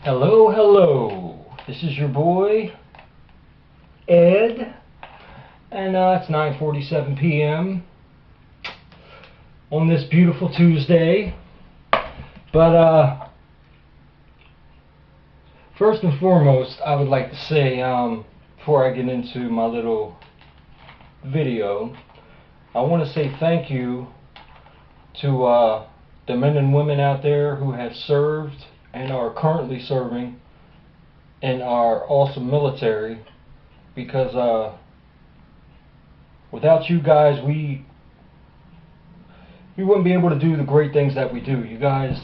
Hello, hello. This is your boy, Ed, and it's 9:47 p.m. on this beautiful Tuesday. But first and foremost, I would like to say, before I get into my little video, I want to say thank you to the men and women out there who have served and are currently serving in our awesome military, because without you guys we wouldn't be able to do the great things that we do. You guys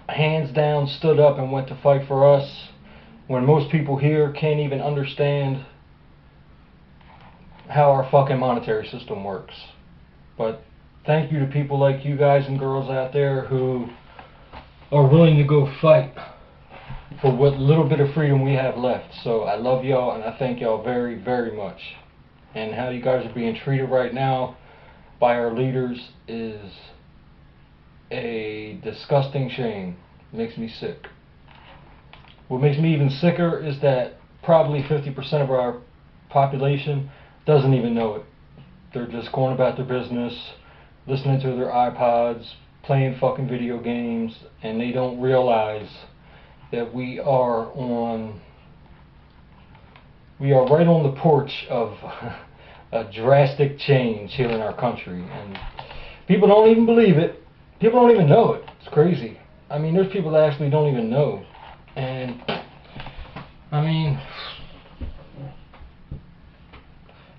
hands down stood up and went to fight for us when most people here can't even understand how our fucking monetary system works. But thank you to people like you guys and girls out there who are willing to go fight for what little bit of freedom we have left. So I love y'all and I thank y'all very, very much. And how you guys are being treated right now by our leaders is a disgusting shame. It makes me sick. What makes me even sicker is that probably 50% of our population doesn't even know it. They're just going about their business, listening to their iPods, playing fucking video games, and they don't realize that we are right on the porch of a drastic change here in our country, and people don't even believe it. People don't even know it. It's crazy. I mean, there's people that actually don't even know, and I mean,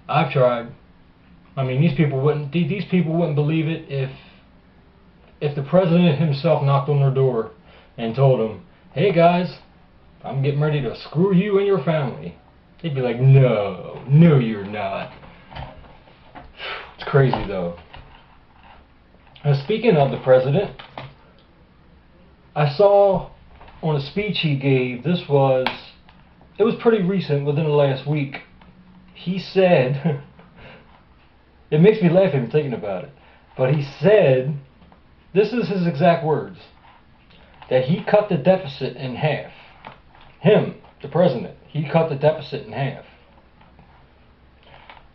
I've tried. I mean, these people wouldn't believe it if the president himself knocked on their door and told them, "Hey guys, I'm getting ready to screw you and your family." They'd be like, "No, you're not." It's crazy though. And speaking of the president, I saw on a speech he gave, it was pretty recent, within the last week, he said, it makes me laugh even thinking about it, but he said, this is his exact words, that he cut the deficit in half. Him, the president, he cut the deficit in half.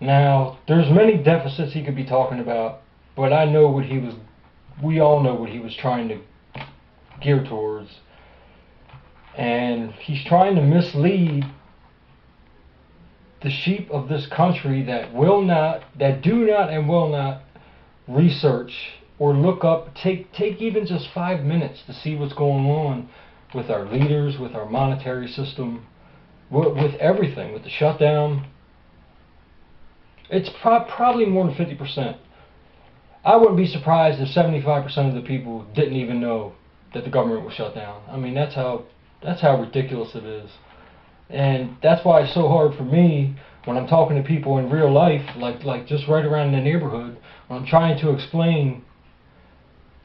Now, there's many deficits he could be talking about, but we all know what he was trying to gear towards. And he's trying to mislead the sheep of this country that do not and will not research or look up, take even just 5 minutes to see what's going on with our leaders, with our monetary system, with everything, with the shutdown. It's probably more than 50%. I wouldn't be surprised if 75% of the people didn't even know that the government was shut down. I mean, that's how ridiculous it is. And that's why it's so hard for me when I'm talking to people in real life, like just right around the neighborhood, when I'm trying to explain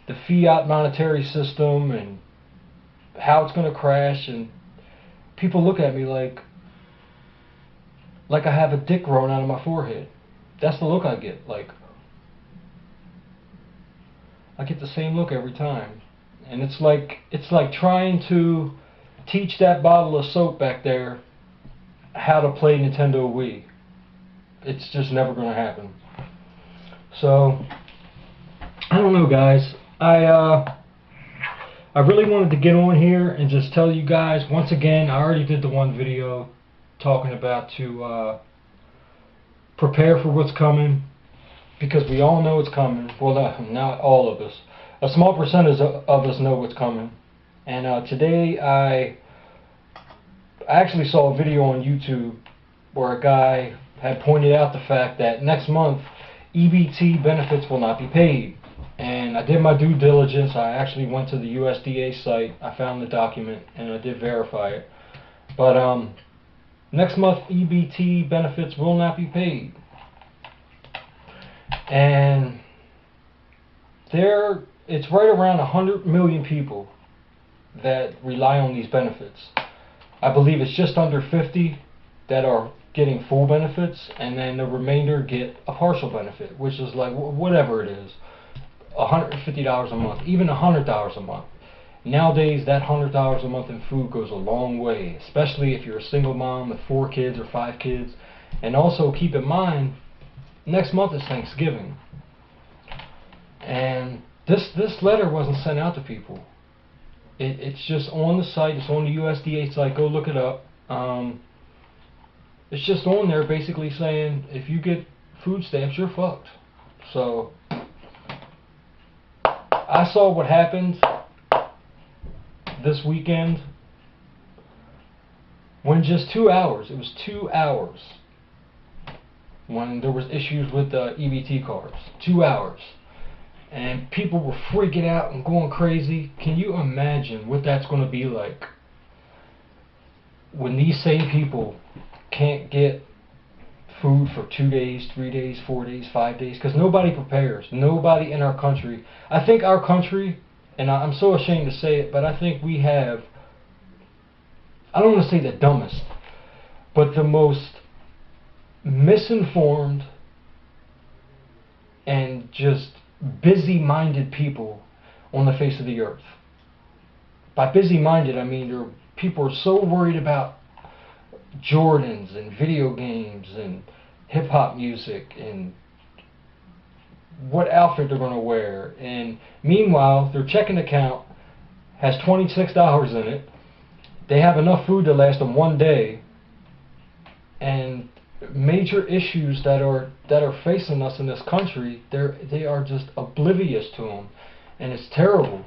the fiat monetary system and how it's going to crash, and people look at me like I have a dick growing out of my forehead. That's the look I get. Like, I get the same look every time, and it's like trying to teach that bottle of soap back there how to play Nintendo Wii. It's just never going to happen. So I don't know, guys. I really wanted to get on here and just tell you guys once again. I already did the one video talking about to prepare for what's coming, because we all know it's coming. Well, not all of us. A small percentage of us know what's coming. And today I actually saw a video on YouTube where a guy had pointed out the fact that next month EBT benefits will not be paid. And I did my due diligence. I actually went to the USDA site. I found the document and I did verify it. But next month EBT benefits will not be paid. And it's right around 100 million people that rely on these benefits. I believe it's just under 50 that are getting full benefits, and then the remainder get a partial benefit, which is like whatever it is, $150 a month, even $100 a month. Nowadays, that $100 a month in food goes a long way, especially if you're a single mom with 4 kids or 5 kids. And also keep in mind, next month is Thanksgiving. And this letter wasn't sent out to people. It's just on the site. It's on the USDA site. Go look it up. It's just on there basically saying if you get food stamps, you're fucked. So I saw what happened this weekend when just 2 hours, it was 2 hours, when there was issues with the EBT cards. 2 hours. And people were freaking out and going crazy. Can you imagine what that's going to be like when these same people can't get food for 2 days, 3 days, 4 days, 5 days? Because nobody prepares. Nobody in our country. I think our country, and I'm so ashamed to say it, but I think we have, I don't want to say the dumbest, but the most misinformed and just busy-minded people on the face of the earth. By busy-minded, I mean people are so worried about Jordans and video games and hip-hop music and what outfit they're going to wear. And meanwhile, their checking account has $26 in it. They have enough food to last them 1 day. And major issues that are facing us in this country, they are just oblivious to them, and it's terrible.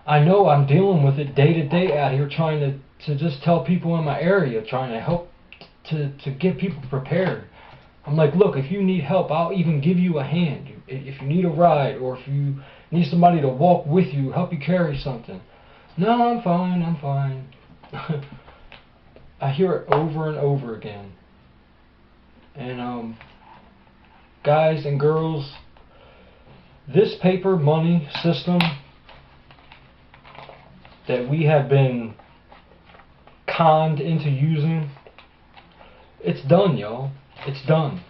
I know I'm dealing with it day to day out here, trying to just tell people in my area, trying to help to get people prepared. I'm like, look, if you need help, I'll even give you a hand. If you need a ride, or if you need somebody to walk with you, help you carry something. No, I'm fine. I hear it over and over again. And guys and girls, this paper money system that we have been conned into using, it's done, y'all. It's done.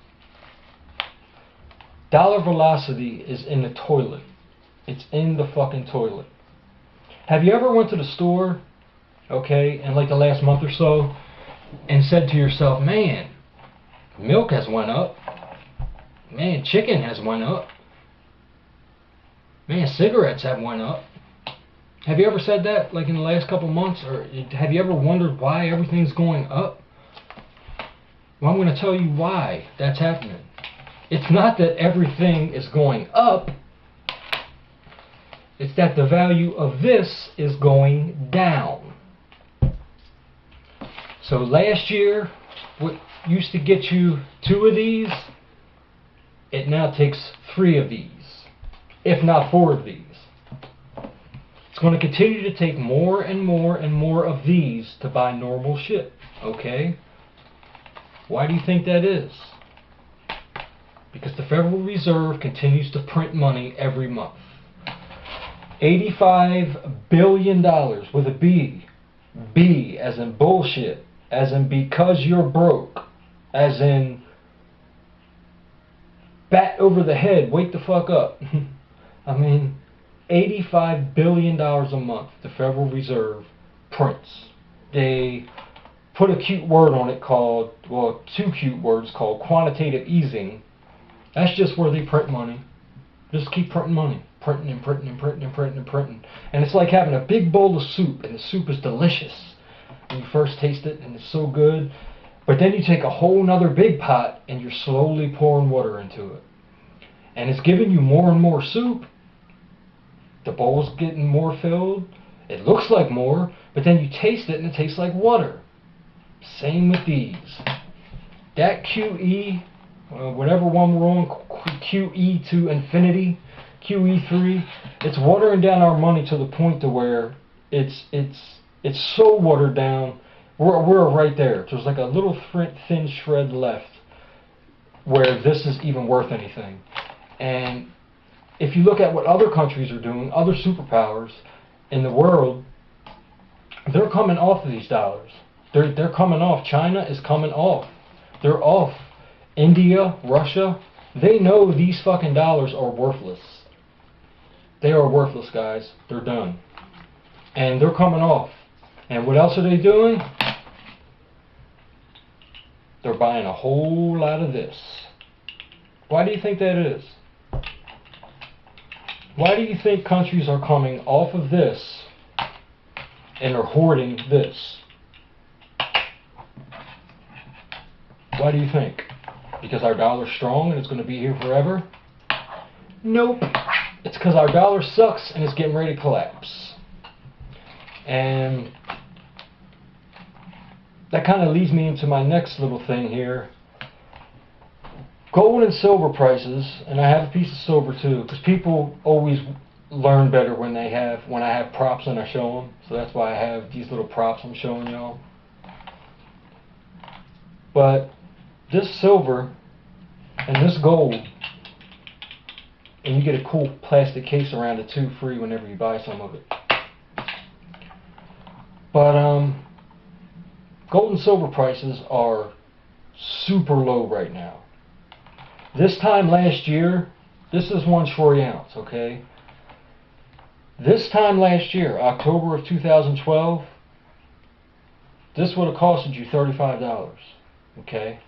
Dollar velocity is in the toilet. It's in the fucking toilet. Have you ever went to the store, okay, in like the last month or so, and said to yourself, man, milk has went up. Man, chicken has went up. Man, cigarettes have went up. Have you ever said that, like in the last couple months? Or have you ever wondered why everything's going up? Well, I'm going to tell you why that's happening. It's not that everything is going up. It's that the value of this is going down. So last year, what used to get you 2 of these, it now takes 3 of these, if not 4 of these. It's going to continue to take more and more and more of these to buy normal shit, okay? Why do you think that is? Because the Federal Reserve continues to print money every month. $85 billion with a B. B as in bullshit. As in because you're broke. As in bat over the head, wake the fuck up. I mean, $85 billion a month the Federal Reserve prints. They put a cute word on it called, well, 2 cute words called quantitative easing. That's just where they print money. Just keep printing money. Printing and printing and printing and printing and printing. And it's like having a big bowl of soup, and the soup is delicious when you first taste it, and it's so good. But then you take a whole nother big pot, and you're slowly pouring water into it. And it's giving you more and more soup. The bowl's getting more filled. It looks like more, but then you taste it, and it tastes like water. Same with these. That QE, whatever one we're on, QE to infinity, QE3, it's watering down our money to the point to where it's so watered down. We're right there. There's like a little thin shred left where this is even worth anything. And if you look at what other countries are doing, other superpowers in the world, they're coming off of these dollars. They're coming off. China is coming off. They're off. India, Russia, they know these fucking dollars are worthless. They are worthless, guys. They're done. And they're coming off. And what else are they doing? They're buying a whole lot of this. Why do you think that is? Why do you think countries are coming off of this and are hoarding this? Why do you think? Because our dollar's strong and it's going to be here forever? Nope. It's because our dollar sucks and it's getting ready to collapse. And that kind of leads me into my next little thing here. Gold and silver prices, and I have a piece of silver too, because people always learn better when I have props and I show them. So that's why I have these little props I'm showing y'all. But this silver and this gold, and you get a cool plastic case around it too, free whenever you buy some of it. But gold and silver prices are super low right now. This time last year, this is 1 troy ounce, okay? This time last year, October of 2012, this would have costed you $35, okay?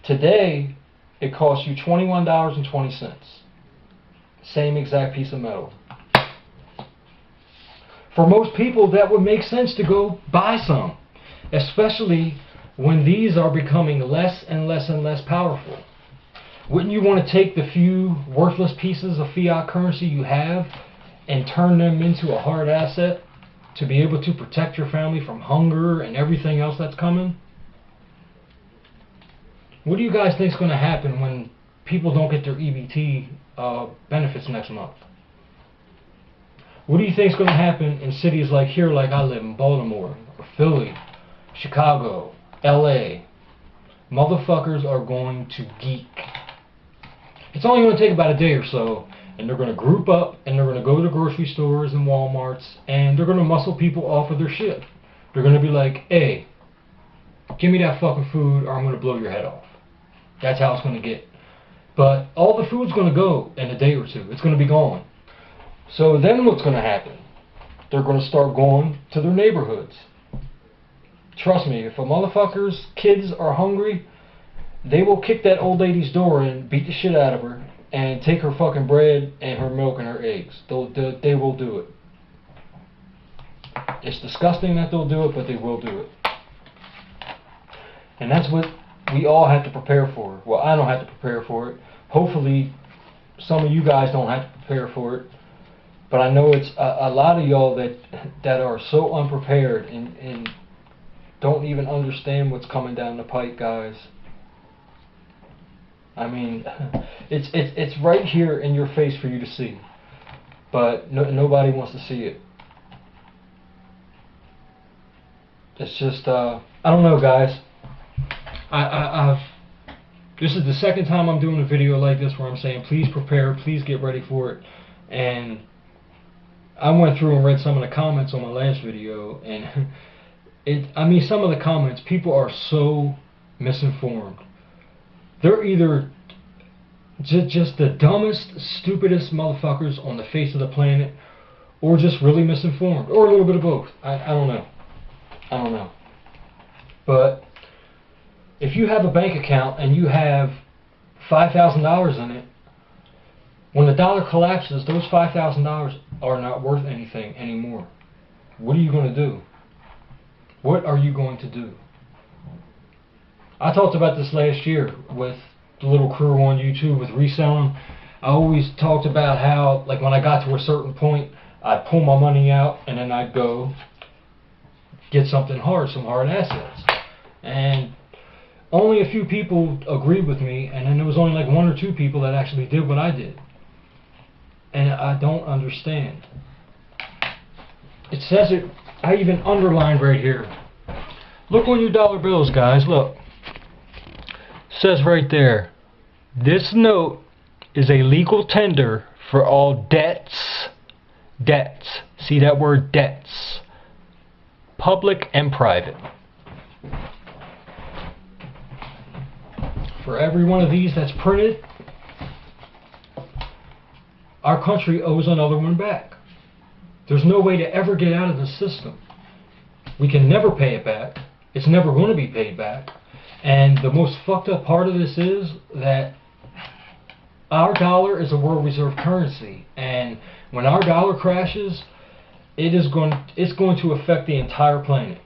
Today, it costs you $21.20. Same exact piece of metal. For most people, that would make sense to go buy some, especially when these are becoming less and less and less powerful. Wouldn't you want to take the few worthless pieces of fiat currency you have and turn them into a hard asset to be able to protect your family from hunger and everything else that's coming? What do you guys think is going to happen when people don't get their EBT benefits next month? What do you think is going to happen in cities like here, like I live in Baltimore, or Philly, Chicago, LA? Motherfuckers are going to geek. It's only going to take about a day or so, and they're going to group up, and they're going to go to the grocery stores and Walmarts, and they're going to muscle people off of their shit. They're going to be like, hey, give me that fucking food or I'm going to blow your head off. That's how it's going to get. But all the food's going to go in a day or two. It's going to be gone. So then what's going to happen? They're going to start going to their neighborhoods. Trust me, if a motherfucker's kids are hungry, they will kick that old lady's door in, beat the shit out of her, and take her fucking bread and her milk and her eggs. They will do it. It's disgusting that they'll do it, but they will do it. And that's what we all have to prepare for. Well, I don't have to prepare for it. Hopefully, some of you guys don't have to prepare for it. But I know it's a lot of y'all that are so unprepared and don't even understand what's coming down the pike, guys. I mean, it's right here in your face for you to see, but nobody wants to see it. It's just I don't know, guys. This is the second time I'm doing a video like this where I'm saying please prepare, please get ready for it, and I went through and read some of the comments on my last video, and I mean, some of the comments, people are so misinformed. They're either just the dumbest, stupidest motherfuckers on the face of the planet, or just really misinformed, or a little bit of both. I don't know. I don't know. But if you have a bank account and you have $5,000 in it, when the dollar collapses, those $5,000 are not worth anything anymore. What are you going to do? What are you going to do? I talked about this last year with the little crew on YouTube with reselling. I always talked about how, like, when I got to a certain point, I'd pull my money out and then I'd go get something hard, some hard assets. And only a few people agreed with me, and then there was only like 1 or 2 people that actually did what I did. And I don't understand. It says it, I even underlined right here. Look on your dollar bills, guys, look. It says right there, this note is a legal tender for all debts. Debts. See that word, debts. Public and private. For every one of these that's printed, our country owes another one back. There's no way to ever get out of the system. We can never pay it back. It's never going to be paid back. And the most fucked up part of this is that our dollar is a world reserve currency, and when our dollar crashes, it's going to affect the entire planet,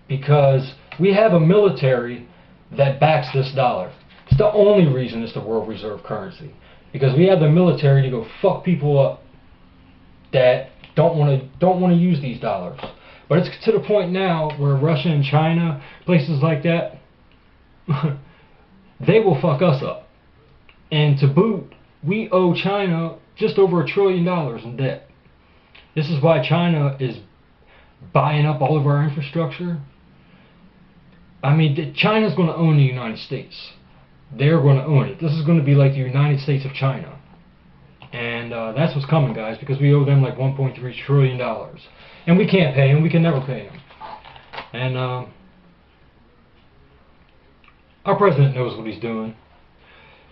because we have a military that backs this dollar. It's the only reason it's the world reserve currency, because we have the military to go fuck people up that don't want to use these dollars. But it's to the point now where Russia and China, places like that, they will fuck us up. And to boot, we owe China just over $1 trillion in debt. This is why China is buying up all of our infrastructure. I mean, China's going to own the United States. They're going to own it. This is going to be like the United States of China. And that's what's coming, guys, because we owe them like $1.3 trillion. And we can't pay them. We can never pay them. And our president knows what he's doing.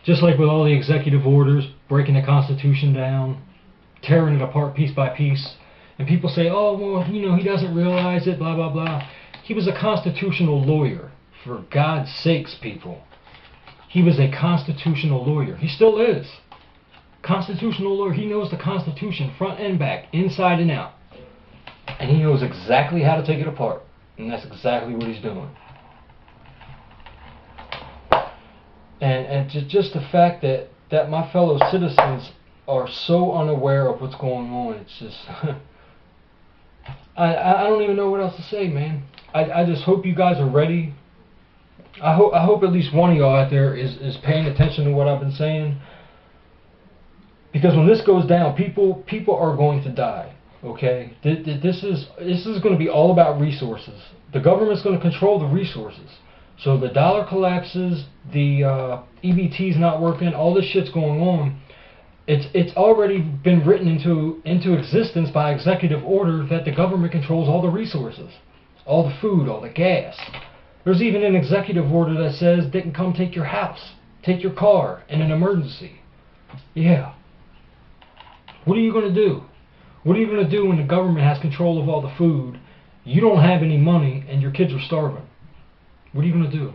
Just like with all the executive orders, breaking the Constitution down, tearing it apart piece by piece. And people say, oh, well, you know, he doesn't realize it, blah, blah, blah. He was a constitutional lawyer. For God's sakes, people. He was a constitutional lawyer. He still is. Constitutional lawyer. He knows the Constitution front and back, inside and out. And he knows exactly how to take it apart. And that's exactly what he's doing. And just the fact that my fellow citizens are so unaware of what's going on, it's just... I don't even know what else to say, man. I just hope you guys are ready. I hope at least one of y'all out there is paying attention to what I've been saying. Because when this goes down, people are going to die. Okay? This is going to be all about resources. The government's going to control the resources. So the dollar collapses, the EBT's not working, all this shit's going on. It's already been written into existence by executive order that the government controls all the resources, all the food, all the gas. There's even an executive order that says they can come take your house, take your car in an emergency. Yeah. What are you going to do? What are you going to do when the government has control of all the food, you don't have any money, and your kids are starving? What are you going to do?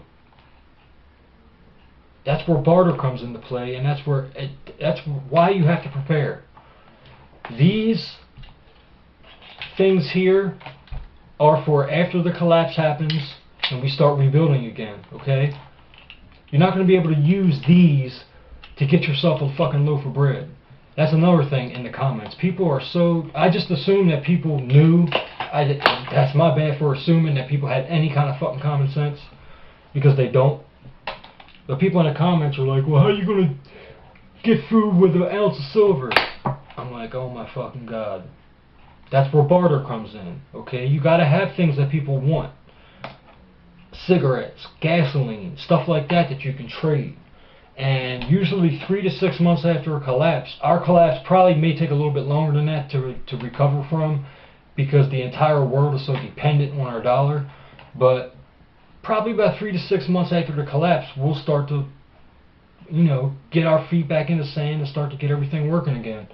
That's where barter comes into play, and that's why you have to prepare. These things here are for after the collapse happens and we start rebuilding again, okay? You're not going to be able to use these to get yourself a fucking loaf of bread. That's another thing in the comments. People are so... I just assume that people knew. That's my bad for assuming that people had any kind of fucking common sense, because they don't. But people in the comments are like, well, how are you going to get food with an ounce of silver? I'm like, oh my fucking God. That's where barter comes in, okay? You got to have things that people want. Cigarettes, gasoline, stuff like that you can trade. And usually 3 to 6 months after a collapse, our collapse probably may take a little bit longer than that to recover from, because the entire world is so dependent on our dollar. But probably about 3 to 6 months after the collapse, we'll start to, you know, get our feet back in the sand and start to get everything working again.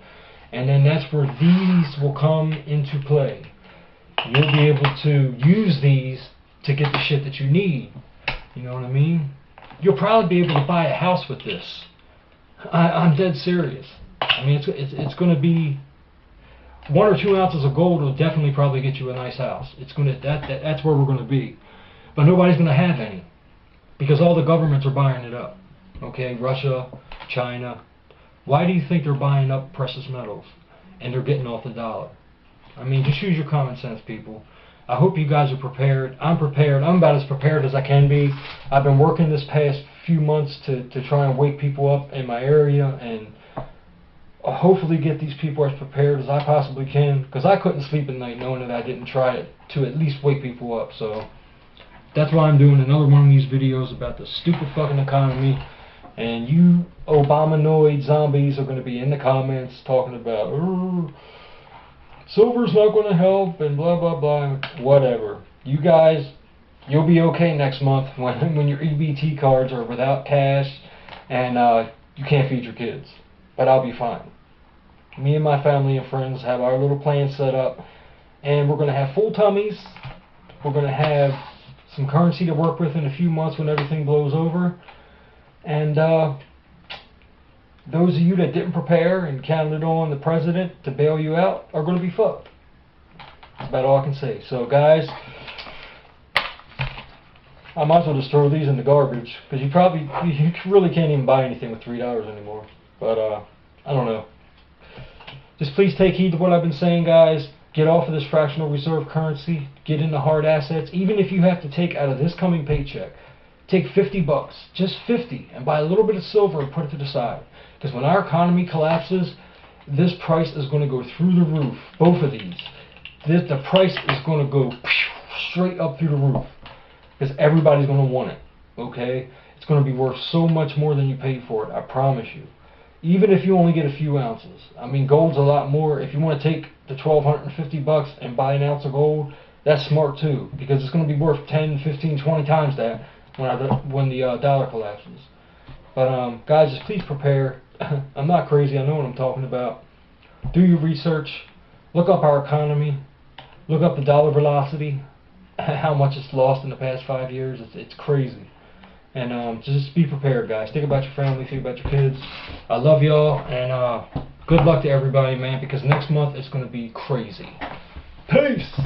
And then that's where these will come into play. You'll be able to use these to get the shit that you need. You know what I mean? You'll probably be able to buy a house with this. I'm dead serious. I mean, it's going to be 1 or 2 ounces of gold will definitely probably get you a nice house. It's going to that's where we're going to be. But nobody's going to have any, because all the governments are buying it up. Okay, Russia, China. Why do you think they're buying up precious metals and they're getting off the dollar? I mean, just use your common sense, people. I hope you guys are prepared. I'm prepared. I'm about as prepared as I can be. I've been working this past few months to try and wake people up in my area and hopefully get these people as prepared as I possibly can, because I couldn't sleep at night knowing that I didn't try it to at least wake people up. So that's why I'm doing another one of these videos about the stupid fucking economy. And you Obamanoid zombies are going to be in the comments talking about, silver's not going to help and blah blah blah, whatever. You guys, you'll be okay next month when your EBT cards are without cash and you can't feed your kids. But I'll be fine. me and my family and friends have our little plan set up, and we're going to have full tummies. We're going to have some currency to work with in a few months when everything blows over. And those of you that didn't prepare and counted on the president to bail you out are going to be fucked. That's about all I can say. So guys, I might as well just throw these in the garbage, because you really can't even buy anything with $3 anymore. But I don't know. Just please take heed to what I've been saying, guys. Get off of this fractional reserve currency. Get into hard assets. Even if you have to take out of this coming paycheck, take $50, just 50, and buy a little bit of silver and put it to the side. Because when our economy collapses, this price is going to go through the roof. Both of these. The price is going to go straight up through the roof. Because everybody's going to want it. Okay? It's going to be worth so much more than you paid for it. I promise you. Even if you only get a few ounces. I mean, gold's a lot more. If you want to take the $1,250 and buy an ounce of gold, that's smart too. Because it's going to be worth 10, 15, 20 times that when the dollar collapses. But guys, just please prepare. I'm not crazy. I know what I'm talking about. Do your research. Look up our economy. Look up the dollar velocity. How much it's lost in the past 5 years. It's crazy. And just be prepared, guys. Think about your family. Think about your kids. I love y'all. And good luck to everybody, man. Because next month it's going to be crazy. Peace.